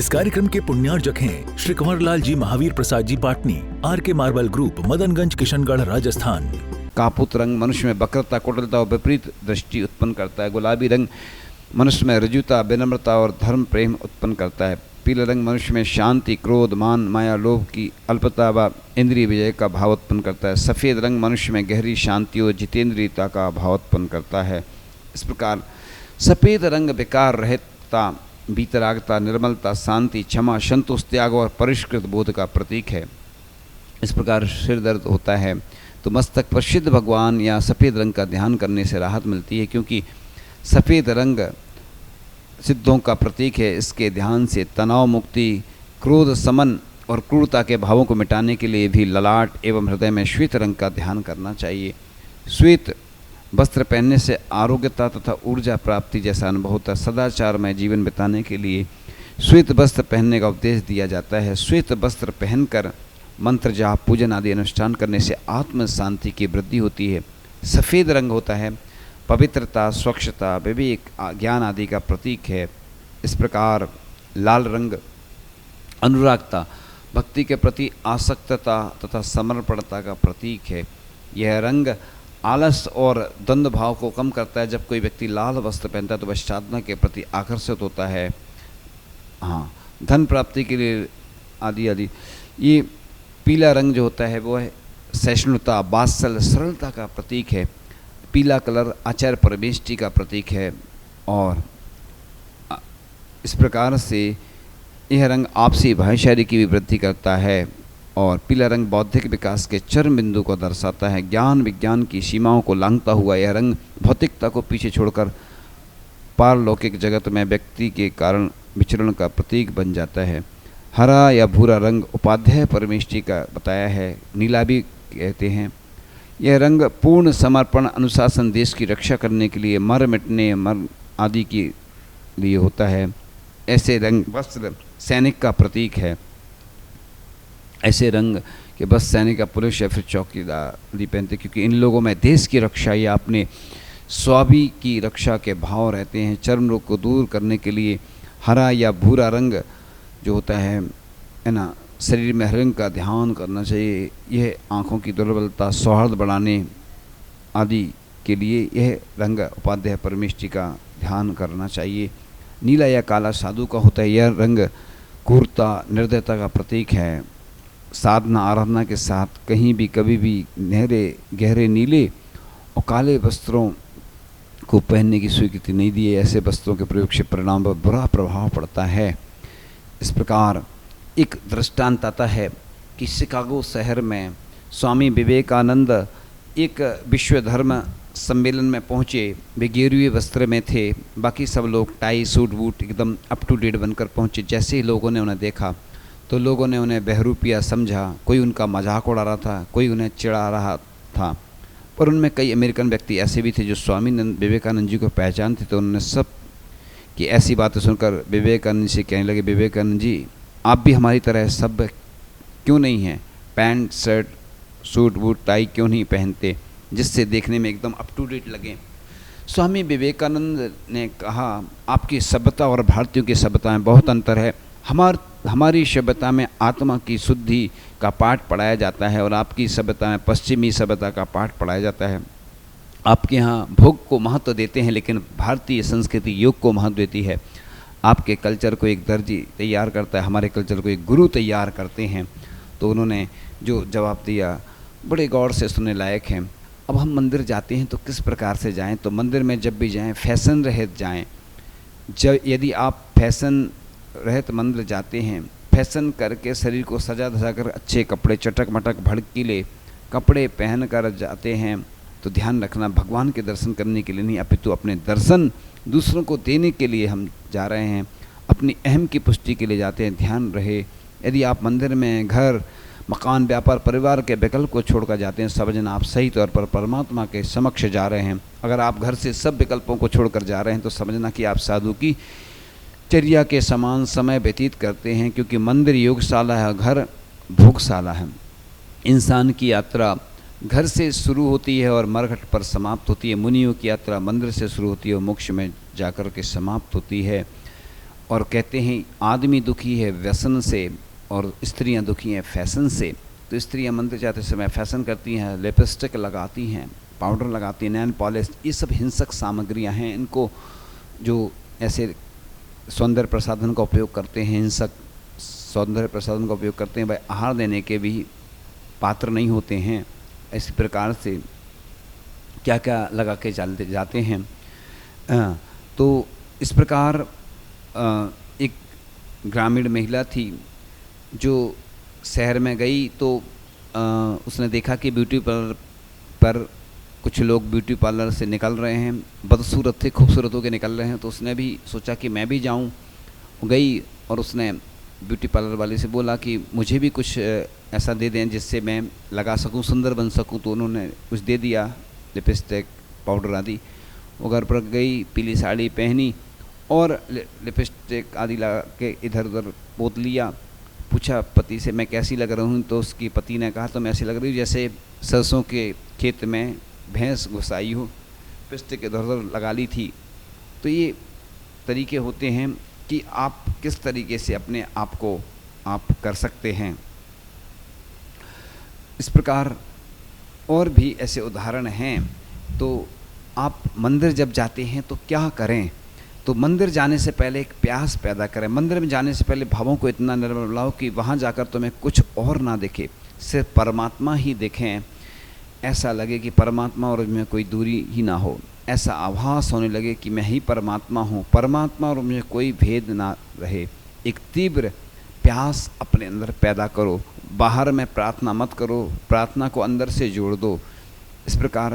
इस कार्यक्रम के पुण्यार्जक हैं Shri Kanwarlal ji Mahavir Prasad ji Patni, RK marble group, Madanganj, Kishangarh, Rajasthan. कापुत रंग मनुष्य में वक्रता, कुटिलता और विपरीत दृष्टि उत्पन्न करता है। गुलाबी रंग मनुष्य में ऋजुता, विनम्रता और धर्म प्रेम उत्पन्न करता है। पीला रंग मनुष्य में शांति, क्रोध, मान, माया, लोभ की अल्पता व इंद्रिय विजय का भाव उत्पन्न करता है। सफ़ेद रंग मनुष्य में गहरी शांति और जितेंद्रियता का भाव उत्पन्न करता है। इस प्रकार सफ़ेद रंग विकार रहितता, बीतरागता, निर्मलता, शांति, क्षमा, संतोष, त्याग और परिष्कृत बोध का प्रतीक है। इस प्रकार सिर दर्द होता है तो मस्तक पर सिद्ध भगवान या सफ़ेद रंग का ध्यान करने से राहत मिलती है, क्योंकि सफ़ेद रंग सिद्धों का प्रतीक है। इसके ध्यान से तनाव मुक्ति, क्रोध समन और क्रूरता के भावों को मिटाने के लिए भी ललाट एवं हृदय में श्वेत रंग का ध्यान करना चाहिए। श्वेत वस्त्र पहनने से आरोग्यता तथा ऊर्जा प्राप्ति जैसा अनुभव होता है। सदाचार में जीवन बिताने के लिए श्वेत वस्त्र पहनने का उपदेश दिया जाता है। श्वेत वस्त्र पहनकर मंत्र जाप, पूजन आदि अनुष्ठान करने से आत्म शांति की वृद्धि होती है। सफ़ेद रंग होता है पवित्रता, स्वच्छता, विवेक, ज्ञान आदि का प्रतीक है। इस प्रकार लाल रंग अनुरागता, भक्ति के प्रति आसक्तता तथा समर्पणता का प्रतीक है। यह रंग आलस और द्वंद्व भाव को कम करता है। जब कोई व्यक्ति लाल वस्त्र पहनता है तो वह साधना के प्रति आकर्षित होता है। हाँ, धन प्राप्ति के लिए आदि आदि। ये पीला रंग जो होता है वो है सहिष्णुता, वात्सल्य, सरलता का प्रतीक है। पीला कलर आचार्य परमेष्टि का प्रतीक है और इस प्रकार से यह रंग आपसी भाईचारे की भी वृद्धि करता है। और पीला रंग बौद्धिक विकास के चरम बिंदु को दर्शाता है। ज्ञान विज्ञान की सीमाओं को लांघता हुआ यह रंग भौतिकता को पीछे छोड़कर पारलौकिक जगत में व्यक्ति के कारण विचरण का प्रतीक बन जाता है। हरा या भूरा रंग उपाध्याय परमेष्टि का बताया है। नीला भी कहते हैं। यह रंग पूर्ण समर्पण, अनुशासन, देश की रक्षा करने के लिए, मर मिटने, मर आदि के लिए होता है। ऐसे रंग वस्त्र सैनिक का प्रतीक है। ऐसे रंग के बस सैनिक या पुलिस या फिर चौकीदार आदि पहनते, क्योंकि इन लोगों में देश की रक्षा या अपने स्वाभी की रक्षा के भाव रहते हैं। चर्म रोग को दूर करने के लिए हरा या भूरा रंग जो होता है ना, शरीर में रंग का ध्यान करना चाहिए। यह आँखों की दुर्बलता, सौहार्द बढ़ाने आदि के लिए यह रंग उपाध्याय परमेष्टि का ध्यान करना चाहिए। नीला या काला साधु का होता है। यह रंग क्रूरता, निर्दयता का प्रतीक है। साधना आराधना के साथ कहीं भी कभी भी गहरे नीले और काले वस्त्रों को पहनने की स्वीकृति नहीं दी है। ऐसे वस्त्रों के प्रयोग से परिणाम पर बुरा प्रभाव पड़ता है। इस प्रकार एक दृष्टांत आता है कि शिकागो शहर में स्वामी विवेकानंद एक विश्व धर्म सम्मेलन में पहुँचे। वे गेरुए वस्त्र में थे, बाकी सब लोग टाई सूट बूट एकदम अप टू डेट बनकर पहुँचे। जैसे ही लोगों ने उन्हें देखा तो लोगों ने उन्हें बहरूपिया समझा। कोई उनका मजाक उड़ा रहा था, कोई उन्हें चिढ़ा रहा था। पर उनमें कई अमेरिकन व्यक्ति ऐसे भी थे जो स्वामी विवेकानंद जी को पहचानते। तो उन्होंने सब की ऐसी बातें सुनकर विवेकानंद से कहने लगे, विवेकानंद जी आप भी हमारी तरह सब क्यों नहीं हैं? Pant shirt suit boot tie क्यों नहीं पहनते, जिससे देखने में एकदम अप टू डेट लगे? स्वामी विवेकानंद ने कहा, आपकी सभ्यता और भारतीयों की सभ्यता में बहुत अंतर है। हमारी सभ्यता में आत्मा की शुद्धि का पाठ पढ़ाया जाता है और आपकी सभ्यता में पश्चिमी सभ्यता का पाठ पढ़ाया जाता है। आपके यहाँ भोग को महत्व देते हैं, लेकिन भारतीय संस्कृति योग को महत्व देती है। आपके कल्चर को एक दर्जी तैयार करता है, हमारे कल्चर को एक गुरु तैयार करते हैं। तो उन्होंने जो जवाब दिया बड़े गौर से सुनने लायक हैं। अब हम मंदिर जाते हैं तो किस प्रकार से जाएं? तो मंदिर में जब भी जाएं फैशन रहित जाएं। यदि आप फैशन रहित मंदिर जाते हैं, फैशन करके शरीर को सजा धजा कर अच्छे कपड़े, चटक मटक भड़कीले कपड़े पहन कर जाते हैं, तो ध्यान रखना भगवान के दर्शन करने के लिए नहीं, अपितु अपने दर्शन दूसरों को देने के लिए हम जा रहे हैं, अपनी अहम की पुष्टि के लिए जाते हैं। ध्यान रहे, यदि आप मंदिर में घर, मकान, व्यापार, परिवार के विकल्प को छोड़कर जाते हैं, समझना आप सही तौर पर परमात्मा के समक्ष जा रहे हैं। अगर आप घर से सब विकल्पों को छोड़कर जा रहे हैं तो समझना कि आप साधु की चर्या के समान समय व्यतीत करते हैं, क्योंकि मंदिर योगशाला है, घर भोगशाला है। इंसान की यात्रा घर से शुरू होती है और मरघट पर समाप्त होती है। मुनियों की यात्रा मंदिर से शुरू होती है और मोक्ष में जाकर के समाप्त होती है। और कहते हैं आदमी दुखी है व्यसन से और स्त्रियां दुखी हैं फैशन से। तो स्त्रियां मंदिर जाते समय फैशन करती हैं, लिपस्टिक लगाती हैं, पाउडर लगाती हैं, नैन पॉलिश, ये सब हिंसक सामग्रियां हैं। इनको जो ऐसे सौंदर्य प्रसाधन का उपयोग करते हैं, हिंसक सौंदर्य प्रसाधन का उपयोग करते हैं, वह आहार देने के भी पात्र नहीं होते हैं। इसी प्रकार से क्या क्या लगा के चलते जाते हैं। तो इस प्रकार एक ग्रामीण महिला थी जो शहर में गई, तो उसने देखा कि ब्यूटी पार्लर पर कुछ लोग ब्यूटी पार्लर से निकल रहे हैं, बदसूरत थे, खूबसूरत होकर निकल रहे हैं। तो उसने भी सोचा कि मैं भी जाऊं। गई और उसने ब्यूटी पार्लर वाले से बोला कि मुझे भी कुछ ऐसा दे दें जिससे मैं लगा सकूं, सुंदर बन सकूं। तो उन्होंने कुछ दे दिया, लिपस्टिक, पाउडर आदि। वो घर पर गई, पीली साड़ी पहनी और लिपस्टिक आदि लगा के इधर उधर पोत लिया। पूछा पति से मैं कैसी लग रही हूँ, तो उसकी पति ने कहा तुम ऐसी लग रही हो जैसे सरसों के खेत में भैंस घुसाई हो। लिपस्टिक इधर उधर लगा ली थी। तो ये तरीके होते हैं कि आप किस तरीके से अपने आप को आप कर सकते हैं। इस प्रकार और भी ऐसे उदाहरण हैं। तो आप मंदिर जब जाते हैं तो क्या करें? तो मंदिर जाने से पहले एक प्यास पैदा करें। मंदिर में जाने से पहले भावों को इतना निर्मल बनाओ कि वहाँ जाकर तुम्हें कुछ और ना दिखे, सिर्फ परमात्मा ही दिखें। ऐसा लगे कि परमात्मा और मुझे कोई दूरी ही ना हो, ऐसा आभास होने लगे कि मैं ही परमात्मा हूँ, परमात्मा और मुझे कोई भेद ना रहे। एक तीव्र प्यास अपने अंदर पैदा करो। बाहर में प्रार्थना मत करो, प्रार्थना को अंदर से जोड़ दो। इस प्रकार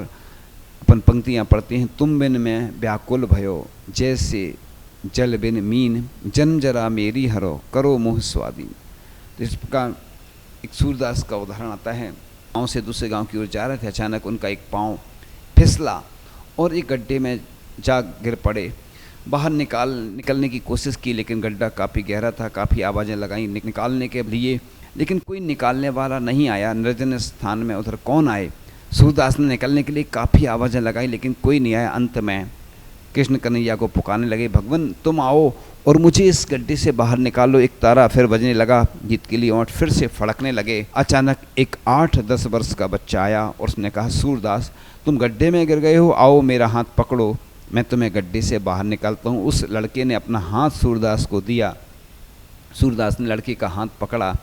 अपन पंक्तियाँ पढ़ते हैं, तुम बिन मैं व्याकुल भयो, जैसे जल बिन मीन, जन्म जरा मेरी हरो, करो मुँह स्वादी। तो इस प्रकार एक सूरदास का उदाहरण आता है। गाँव से दूसरे गांव की ओर जा रहे थे, अचानक उनका एक पाँव फिसला और एक गड्ढे में जा गिर पड़े। बाहर निकलने की कोशिश की, लेकिन गड्ढा काफ़ी गहरा था, काफ़ी आवाज़ें लगाई निकालने के लिए, लेकिन कोई निकालने वाला नहीं आया। निर्जन स्थान में उधर कौन आए? सूरदास ने निकलने के लिए काफ़ी आवाज़ें लगाई, लेकिन कोई नहीं आया। अंत में कृष्ण कन्हैया को पुकारने लगे, भगवान तुम आओ और मुझे इस गड्ढे से बाहर निकालो। एक तारा फिर बजने लगा, गीत के लिए ओंठ फिर से फड़कने लगे। अचानक एक 8-10 वर्ष का बच्चा आया और उसने कहा, सूरदास तुम गड्ढे में गिर गए हो, आओ मेरा हाथ पकड़ो, मैं तुम्हें गड्ढे से बाहर निकालता हूँ। उस लड़के ने अपना हाथ सूरदास को दिया। सूरदास ने लड़के का हाथ पकड़ा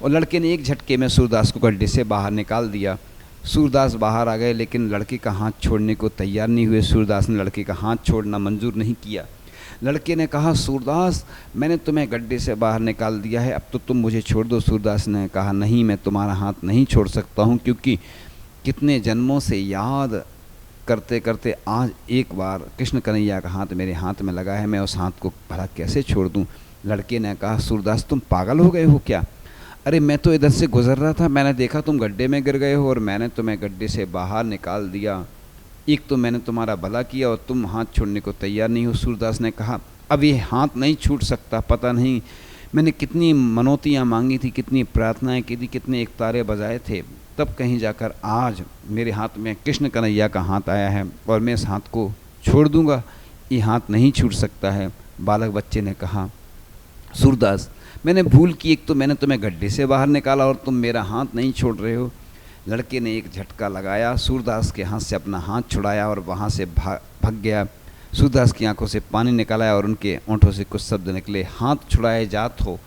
और लड़के ने एक झटके में सूरदास को गड्ढे से बाहर निकाल दिया। सूरदास बाहर आ गए, लेकिन लड़के का हाथ छोड़ने को तैयार नहीं हुए। सूरदास ने लड़के का हाथ छोड़ना मंजूर नहीं किया। लड़के ने कहा, सूरदास मैंने तुम्हें गड्ढे से बाहर निकाल दिया है, अब तो तुम मुझे छोड़ दो। सूरदास ने कहा, नहीं, मैं तुम्हारा हाथ नहीं छोड़ सकता हूँ, क्योंकि कितने जन्मों से याद करते करते आज एक बार कृष्ण कन्हैया का हाथ मेरे हाथ में लगा है, मैं उस हाथ को भला कैसे छोड़ दूँ। लड़के ने कहा, सूरदास तुम पागल हो गए हो क्या? अरे मैं तो इधर से गुजर रहा था, मैंने देखा तुम गड्ढे में गिर गए हो और मैंने तुम्हें गड्ढे से बाहर निकाल दिया। एक तो मैंने तुम्हारा भला किया और तुम हाथ छोड़ने को तैयार नहीं हो। सूरदास ने कहा, अब ये हाथ नहीं छूट सकता। पता नहीं मैंने कितनी मनौतियाँ मांगी थी, कितनी प्रार्थनाएं की थी, कितने एक तारे बजाए थे, तब कहीं जाकर आज मेरे हाथ में कृष्ण कन्हैया का हाथ आया है और मैं इस हाथ को छोड़ दूंगा, ये हाथ नहीं छूट सकता है। बालक बच्चे ने कहा, सूरदास मैंने भूल की, एक तो मैंने तुम्हें गड्ढे से बाहर निकाला और तुम मेरा हाथ नहीं छोड़ रहे हो। लड़के ने एक झटका लगाया, सूरदास के हाथ से अपना हाथ छुड़ाया और वहाँ से भाग गया। सूरदास की आंखों से पानी निकला और उनके ओंठों से कुछ शब्द निकले, हाथ छुड़ाए जात हो,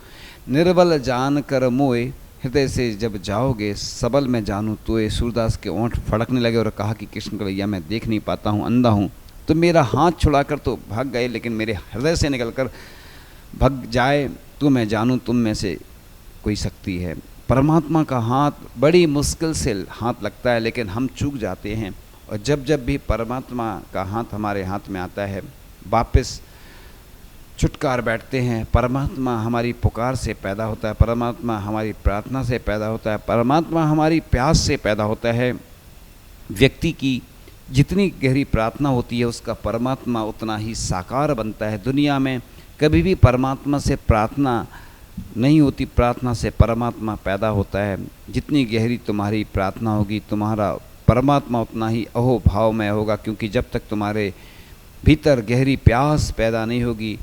निर्बल जान कर मोए, हृदय से जब जाओगे सबल में जानूँ तोए। सूरदास के ओंठ फड़कने लगे और कहा कि कृष्ण कन्हैया मैं देख नहीं पाता हूँ, अंधा हूँ, तो मेरा हाथ छुड़ाकर तो भाग गए, लेकिन मेरे हृदय से निकलकर भाग जाए तो मैं जानूँ तुम में से कोई शक्ति है। परमात्मा का हाथ बड़ी मुश्किल से हाथ लगता है, लेकिन हम चूक जाते हैं। और जब जब भी परमात्मा का हाथ हमारे हाथ में आता है, वापस छुटकार बैठते हैं। परमात्मा हमारी पुकार से पैदा होता है, परमात्मा हमारी प्रार्थना से पैदा होता है, परमात्मा हमारी प्यास से पैदा होता है। व्यक्ति की जितनी गहरी प्रार्थना होती है, उसका परमात्मा उतना ही साकार बनता है। दुनिया में कभी भी परमात्मा से प्रार्थना नहीं होती, प्रार्थना से परमात्मा पैदा होता है। जितनी गहरी तुम्हारी प्रार्थना होगी, तुम्हारा परमात्मा उतना ही अहोभाव में होगा, क्योंकि जब तक तुम्हारे भीतर गहरी प्यास पैदा नहीं होगी,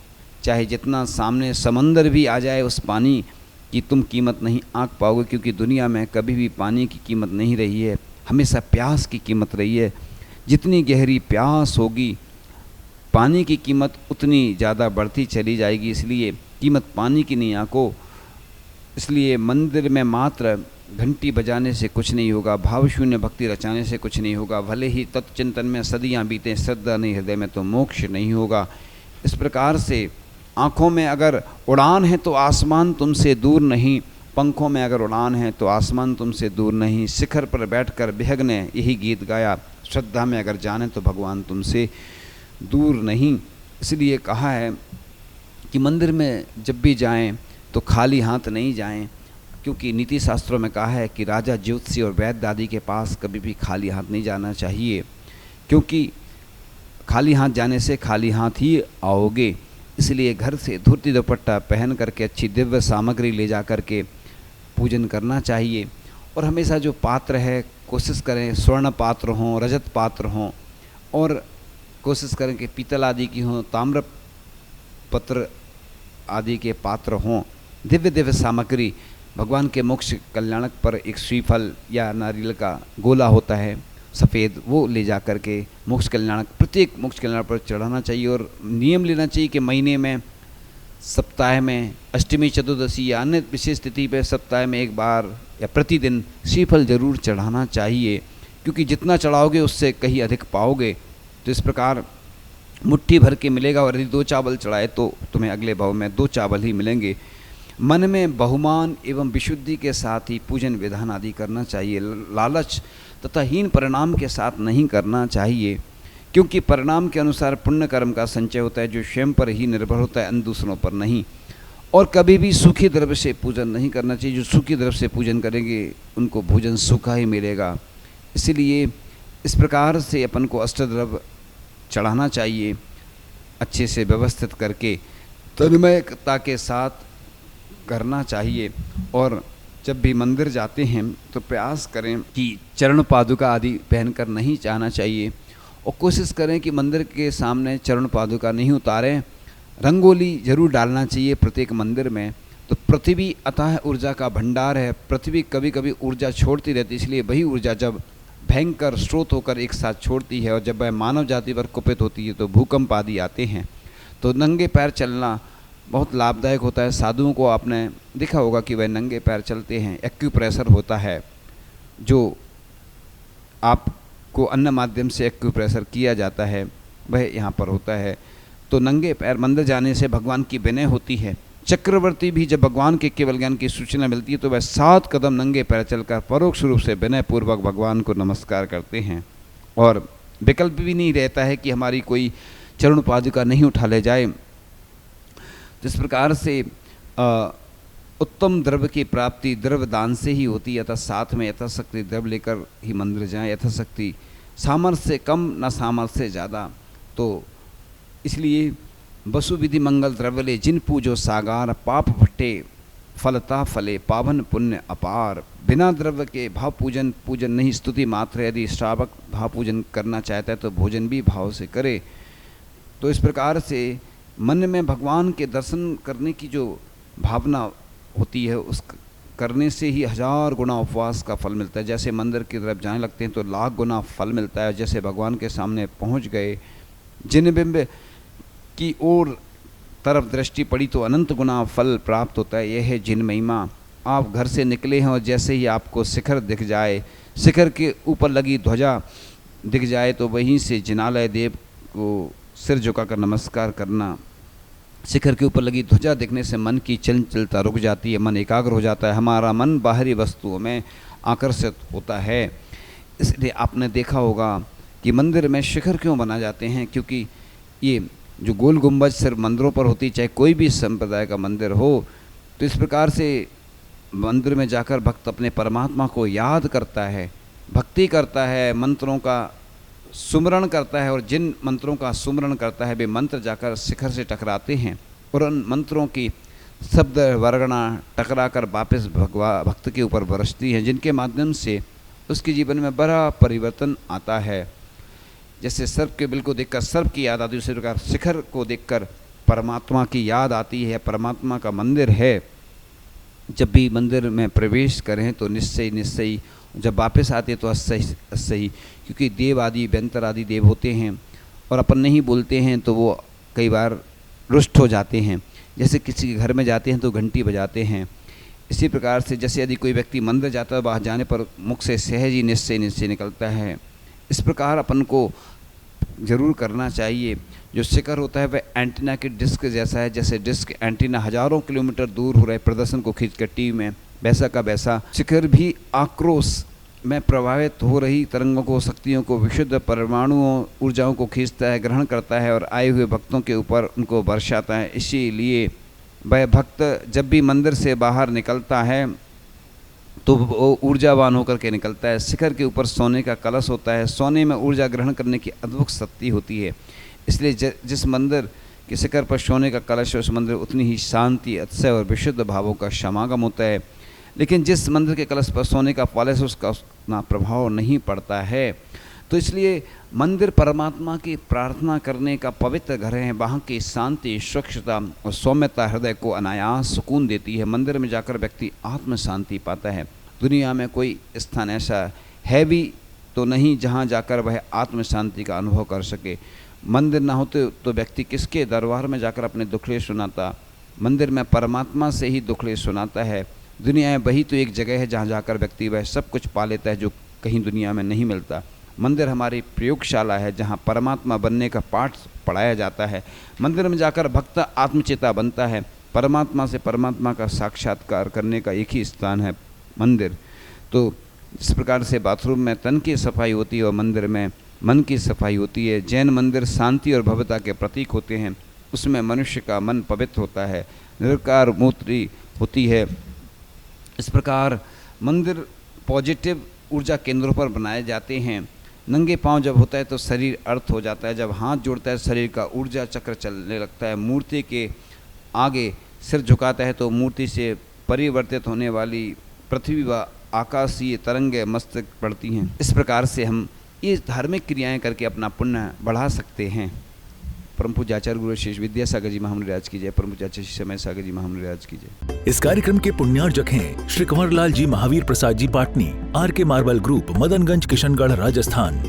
चाहे जितना सामने समंदर भी आ जाए, उस पानी की तुम कीमत नहीं आंक पाओगे, क्योंकि दुनिया में कभी भी पानी की कीमत नहीं रही है, हमेशा प्यास की कीमत रही है। जितनी गहरी प्यास होगी पानी की कीमत उतनी ज़्यादा बढ़ती चली जाएगी, इसलिए कीमत पानी की नहीं आंको। इसलिए मंदिर में मात्र घंटी बजाने से कुछ नहीं होगा, भावशून्य भक्ति रचाने से कुछ नहीं होगा, भले ही तत्चिंतन में सदियां बीतें, श्रद्धा नहीं हृदय में तो मोक्ष नहीं होगा। इस प्रकार से आँखों में अगर उड़ान है तो आसमान तुमसे दूर नहीं, पंखों में अगर उड़ान है तो आसमान तुमसे दूर नहीं। शिखर पर बैठकर बिहग ने यही गीत गाया, श्रद्धा में अगर जाने तो भगवान तुमसे दूर नहीं। इसलिए कहा है कि मंदिर में जब भी जाएं तो खाली हाथ नहीं जाएं, क्योंकि नीति शास्त्रों में कहा है कि राजा ज्योतिषी और वैद्य दादी के पास कभी भी खाली हाथ नहीं जाना चाहिए, क्योंकि खाली हाथ जाने से खाली हाथ ही आओगे। इसलिए घर से धोती दुपट्टा पहन करके अच्छी दिव्य सामग्री ले जा करके पूजन करना चाहिए। और हमेशा जो पात्र है कोशिश करें स्वर्ण पात्र हों, रजत पात्र हों, और कोशिश करें कि पीतल आदि की हों, ताम्र पत्र आदि के पात्र हों। दिव्य दिव्य सामग्री, भगवान के मोक्ष कल्याणक पर एक श्रीफल या नारियल का गोला होता है सफ़ेद, वो ले जा कर के मोक्ष कल्याणक, प्रत्येक मोक्ष कल्याण पर चढ़ाना चाहिए। और नियम लेना चाहिए कि महीने में, सप्ताह में, अष्टमी चतुर्दशी या अन्य विशेष तिथि पर सप्ताह में एक बार या प्रतिदिन श्रीफल जरूर चढ़ाना चाहिए, क्योंकि जितना चढ़ाओगे उससे कहीं अधिक पाओगे। तो इस प्रकार मुट्ठी भर के मिलेगा, और यदि 2 चावल चढ़ाए तो तुम्हें अगले भाव में 2 चावल ही मिलेंगे। मन में बहुमान एवं विशुद्धि के साथ ही पूजन विधान आदि करना चाहिए। लालच तथा हीन परिणाम के साथ नहीं करना चाहिए, क्योंकि परिणाम के अनुसार पुण्य कर्म का संचय होता है, जो स्वयं पर ही निर्भर होता है, अन्य दूसरों पर नहीं। और कभी भी सूखी द्रव्य से पूजन नहीं करना चाहिए। जो सूखी द्रव्य से पूजन करेंगे उनको भोजन सूखा ही मिलेगा। इसलिए इस प्रकार से अपन को अष्टद्रव्य चढ़ाना चाहिए, अच्छे से व्यवस्थित करके तन्मयता के साथ करना चाहिए। और जब भी मंदिर जाते हैं तो प्रयास करें कि चरण पादुका आदि पहनकर नहीं जाना चाहिए, और कोशिश करें कि मंदिर के सामने चरण पादुका नहीं उतारें। रंगोली जरूर डालना चाहिए प्रत्येक मंदिर में। तो पृथ्वी अतः ऊर्जा का भंडार है, पृथ्वी कभी कभी ऊर्जा छोड़ती रहती है, इसलिए वही ऊर्जा जब भयंकर स्रोत होकर एक साथ छोड़ती है, और जब वह मानव जाति पर कुपित होती है तो भूकंप आदि आते हैं। तो नंगे पैर चलना बहुत लाभदायक होता है। साधुओं को आपने देखा होगा कि वह नंगे पैर चलते हैं। एक्यूप्रेशर होता है, जो आपको अन्य माध्यम से एक्यूप्रेशर किया जाता है, वह यहाँ पर होता है। तो नंगे पैर मंदिर जाने से भगवान की विनय होती है। चक्रवर्ती भी जब भगवान के केवल ज्ञान की सूचना मिलती है तो वह 7 कदम नंगे पैर चलकर परोक्ष रूप से विनयपूर्वक भगवान को नमस्कार करते हैं। और विकल्प भी नहीं रहता है कि हमारी कोई चरण पादुका नहीं उठा ले जाए। जिस प्रकार से उत्तम द्रव्य की प्राप्ति द्रव्य दान से ही होती है, अतः साथ में यथाशक्ति द्रव्य लेकर ही मंदिर जाएं। यथाशक्ति सामर्थ्य से कम न सामर्थ्य से ज़्यादा। तो इसलिए वसु विधि मंगल द्रव्यले जिन पूजो सागार, पाप भट्टे फलता फले पावन पुण्य अपार। बिना द्रव्य के भाव पूजन नहीं, स्तुति मात्र। यदि श्रावक भाव पूजन करना चाहता है तो भोजन भी भाव से करे। तो इस प्रकार से मन में भगवान के दर्शन करने की जो भावना होती है, उस करने से ही 1000 गुना उपवास का फल मिलता है। जैसे मंदिर की तरफ जाने लगते हैं तो लाख गुना फल मिलता है। जैसे भगवान के सामने पहुंच गए, जिन बिंब की ओर तरफ दृष्टि पड़ी तो अनंत गुना फल प्राप्त होता है। यह है जिन महिमा। आप घर से निकले हैं और जैसे ही आपको शिखर दिख जाए, शिखर के ऊपर लगी ध्वजा दिख जाए, तो वहीं से जिनालय देव को सिर झुकाकर नमस्कार करना। शिखर के ऊपर लगी ध्वजा दिखने से मन की चंचलता रुक जाती है, मन एकाग्र हो जाता है, हमारा मन बाहरी वस्तुओं में आकर्षित होता है। इसलिए आपने देखा होगा कि मंदिर में शिखर क्यों बना जाते हैं, क्योंकि ये जो गोल गुंबज सिर्फ मंदिरों पर होती, चाहे कोई भी संप्रदाय का मंदिर हो, तो इस प्रकार से मंदिर में जाकर भक्त अपने परमात्मा को याद करता है, भक्ति करता है, मंत्रों का सुमरण करता है। और जिन मंत्रों का सुमरण करता है वे मंत्र जाकर शिखर से टकराते हैं, और उन मंत्रों की शब्द वर्गणा टकरा कर वापस भक्त के ऊपर बरसती हैं, जिनके माध्यम से उसके जीवन में बड़ा परिवर्तन आता है। जैसे सर्प के बिल को देखकर सर्प की याद आती है, उसी प्रकार शिखर को देखकर परमात्मा की याद आती है, परमात्मा का मंदिर है। जब भी मंदिर में प्रवेश करें तो निश्चय, जब वापस आते तो अස්සही, क्योंकि देव आदि व्यंतर आदि देव होते हैं और अपन नहीं बोलते हैं तो वो कई बार रुष्ट हो जाते हैं। जैसे किसी के घर में जाते हैं तो घंटी बजाते हैं, इसी प्रकार से जैसे यदि कोई व्यक्ति मंदिर जाता है, बाहर जाने पर मुख से सहज ही निश्चय निकलता है। इस प्रकार अपन को ज़रूर करना चाहिए। जो शिखर होता है वह एंटीना के डिस्क जैसा है, जैसे डिस्क एंटीना हजारों किलोमीटर दूर हो रहे प्रदर्शन को खींच कर टीवी में, वैसा का वैसा शिखर भी आक्रोश में प्रभावित हो रही तरंगों को, शक्तियों को, विशुद्ध परमाणुओं ऊर्जाओं को खींचता है, ग्रहण करता है और आए हुए भक्तों के ऊपर उनको बरसाता है। इसीलिए वह भक्त जब भी मंदिर से बाहर निकलता है तो वो ऊर्जावान होकर के निकलता है। शिखर के ऊपर सोने का कलश होता है, सोने में ऊर्जा ग्रहण करने की अद्भुत शक्ति होती है। इसलिए जिस मंदिर के शिखर पर सोने का कलश है उस मंदिर उतनी ही शांति, अतिशय और विशुद्ध भावों का समागम होता है। लेकिन जिस मंदिर के कलश पर सोने का पॉलिश उसका उतना प्रभाव नहीं पड़ता है। तो इसलिए मंदिर परमात्मा की प्रार्थना करने का पवित्र घर है। वहाँ की शांति, स्वच्छता और सौम्यता हृदय को अनायास सुकून देती है। मंदिर में जाकर व्यक्ति आत्म शांति पाता है। दुनिया में कोई स्थान ऐसा है भी तो नहीं जहाँ जाकर वह आत्म शांति का अनुभव कर सके। मंदिर ना होते तो व्यक्ति किसके दरबार में जाकर अपने दुखड़े सुनाता। मंदिर में परमात्मा से ही दुखड़े सुनाता है। दुनिया में वही तो एक जगह है जहाँ जाकर व्यक्ति वह सब कुछ पा लेता है जो कहीं दुनिया में नहीं मिलता। मंदिर हमारी प्रयोगशाला है जहाँ परमात्मा बनने का पाठ पढ़ाया जाता है। मंदिर में जाकर भक्त आत्मचेता बनता है। परमात्मा से परमात्मा का साक्षात्कार करने का एक ही स्थान है मंदिर। तो इस प्रकार से बाथरूम में तन की सफाई होती है और मंदिर में मन की सफाई होती है। जैन मंदिर शांति और भव्यता के प्रतीक होते हैं। उसमें मनुष्य का मन पवित्र होता है, निरंकार मूर्ति होती है। इस प्रकार मंदिर पॉजिटिव ऊर्जा केंद्रों पर बनाए जाते हैं। नंगे पांव जब होता है तो शरीर अर्थ हो जाता है। जब हाथ जोड़ता है शरीर का ऊर्जा चक्र चलने लगता है। मूर्ति के आगे सिर झुकाता है तो मूर्ति से परिवर्तित होने वाली पृथ्वी व आकाशीय तरंगें मस्तक पड़ती हैं। इस प्रकार से हम ये धार्मिक क्रियाएं करके अपना पुण्य बढ़ा सकते हैं। परम पूज्य आचार्य गुरु शेष विद्यासागर जी महामंडराज की जय। परम पूज्य आचार्य समय सागर जी महामंडराज की जय। इस कार्यक्रम के पुण्यार्जक हैं श्री कंवरलाल जी महावीर प्रसाद जी पाटनी, आर के मार्बल ग्रुप, मदनगंज, किशनगढ़, राजस्थान।